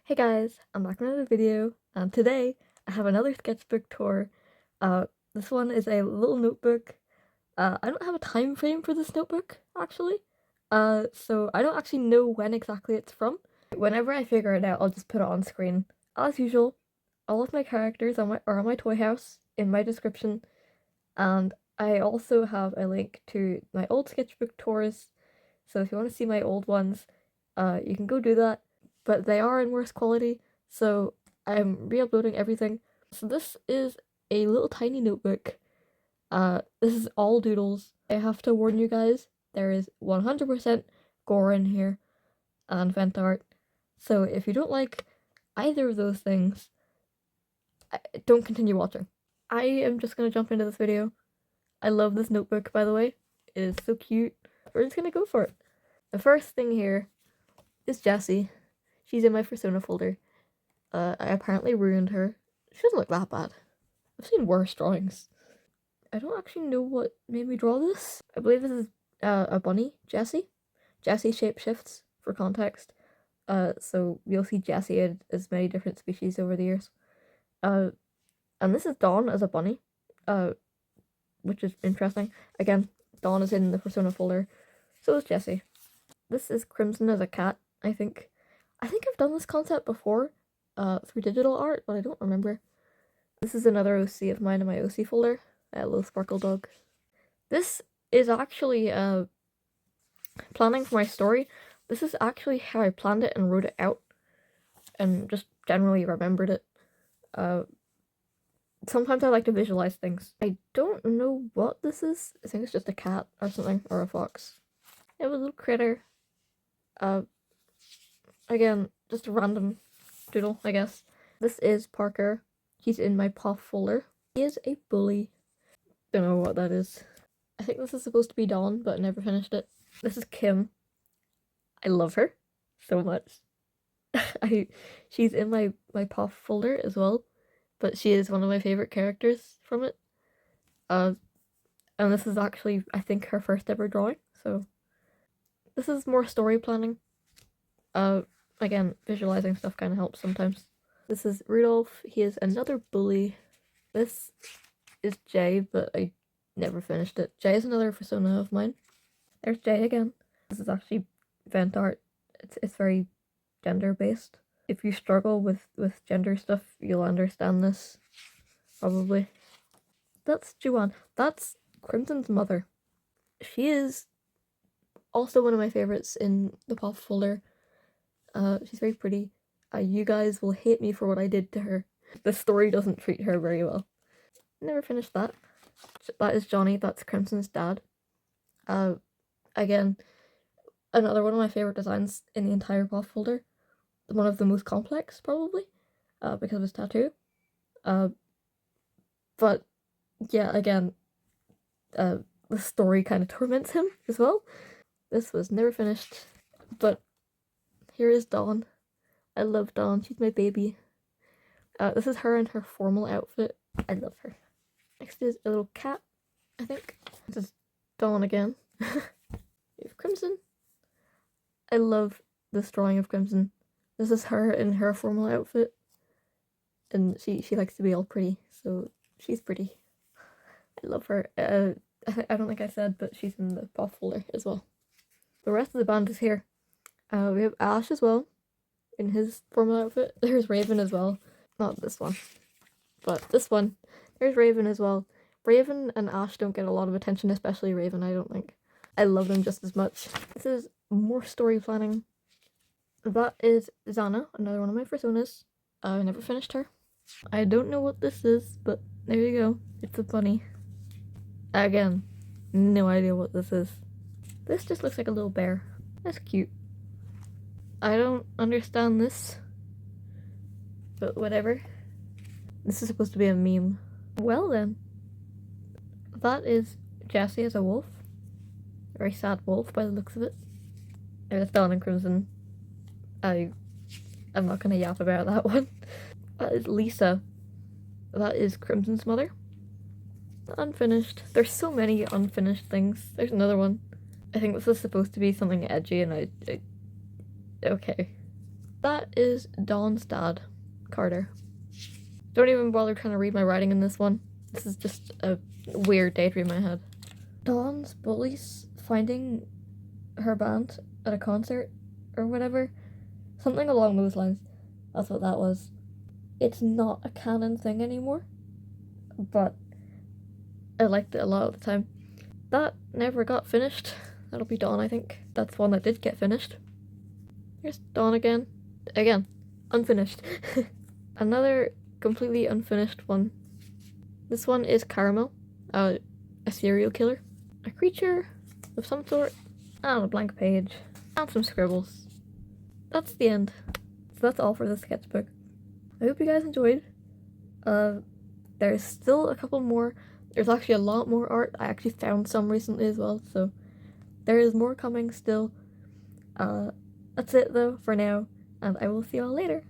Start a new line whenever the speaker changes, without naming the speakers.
Hey guys, I'm back with another video, and today I have another sketchbook tour. This one is a little notebook. I don't have a time frame for this notebook, actually. So I don't actually know when exactly it's from. Whenever I figure it out, I'll just put it on screen. As usual, all of my characters are on my toy house in my description, and I also have a link to my old sketchbook tours. So if you want to see my old ones, you can go do that. But they are in worse quality, so I'm re-uploading everything. So this is a little tiny notebook. This is all doodles. I have to warn you guys, there is 100% gore in here and vent art. So if you don't like either of those things, don't continue watching. I am just gonna jump into this video. I love this notebook, by the way. It is so cute. We're just gonna go for it. The first thing here is Jessie. She's in my Persona folder. I apparently ruined her. She doesn't look that bad. I've seen worse drawings. I don't actually know what made me draw this. I believe this is a bunny, Jessie. Jessie shapeshifts, for context. So you'll see Jessie as many different species over the years. And this is Dawn as a bunny, which is interesting. Again, Dawn is in the Persona folder. So is Jessie. This is Crimson as a cat, I think. I think I've done this concept before, through digital art, but I don't remember. This is another OC of mine in my OC folder, a little sparkle dog. This is actually, planning for my story. This is actually how I planned it and wrote it out, and just generally remembered it. Sometimes I like to visualize things. I don't know what this is. I think it's just a cat or something, or a fox. I have a little critter. Again, just a random doodle, I guess. This is Parker. He's in my POF folder. He is a bully. Don't know what that is. I think this is supposed to be Dawn, but I never finished it. This is Kim. I love her so much. She's in my POF folder as well, but she is one of my favorite characters from it. And this is actually, I think, her first ever drawing, so this is more story planning. Again, visualizing stuff kind of helps sometimes. This is Rudolph. He is another bully. This is Jay, but I never finished it. Jay is another persona of mine. There's Jay again. This is actually vent art. It's very gender based. If you struggle with gender stuff, you'll understand this, probably. That's Juan. That's Crimson's mother. She is also one of my favorites in the POF folder. She's very pretty. You guys will hate me for what I did to her. The story doesn't treat her very well. Never finished that. That is Johnny. That's Crimson's dad. Again, another one of my favorite designs in the entire POF folder. One of the most complex, probably, because of his tattoo. But yeah, again, the story kind of torments him as well. This was never finished, but here is Dawn. I love Dawn. She's my baby. This is her in her formal outfit. I love her. Next is a little cat, I think. This is Dawn again. We have Crimson. I love this drawing of Crimson. This is her in her formal outfit. And she likes to be all pretty, so she's pretty. I love her. I don't think I said, but she's in the POF folder as well. The rest of the band is here. We have Ash as well, in his formal outfit. There's Raven as well. Not this one, but this one. There's Raven as well. Raven and Ash don't get a lot of attention, especially Raven, I don't think. I love them just as much. This is more story planning. That is Zana, another one of my personas. I never finished her. I don't know what this is, but there you go. It's a bunny. Again, no idea what this is. This just looks like a little bear. That's cute. I don't understand this, but whatever. This is supposed to be a meme. Well then, that is Jessie as a wolf. A very sad wolf by the looks of it. There's Dawn and Crimson. I'm not gonna yap about that one. That is Lisa. That is Crimson's mother. Unfinished. There's so many unfinished things. There's another one. I think this is supposed to be something edgy, and okay. That is Dawn's dad, Carter. Don't even bother trying to read my writing in this one. This is just a weird daydream I had. Dawn's bullies finding her band at a concert or whatever. Something along those lines. That's what that was. It's not a canon thing anymore, but I liked it a lot of the time. That never got finished. That'll be Dawn, I think. That's one that did get finished. Here's Dawn again. Again, unfinished. Another completely unfinished one. This one is Caramel, a serial killer. A creature of some sort, and a blank page, and some scribbles. That's the end. So that's all for this sketchbook. I hope you guys enjoyed. There's still a couple more. There's actually a lot more art. I actually found some recently as well, so there is more coming still. That's it though for now, and I will see y'all later.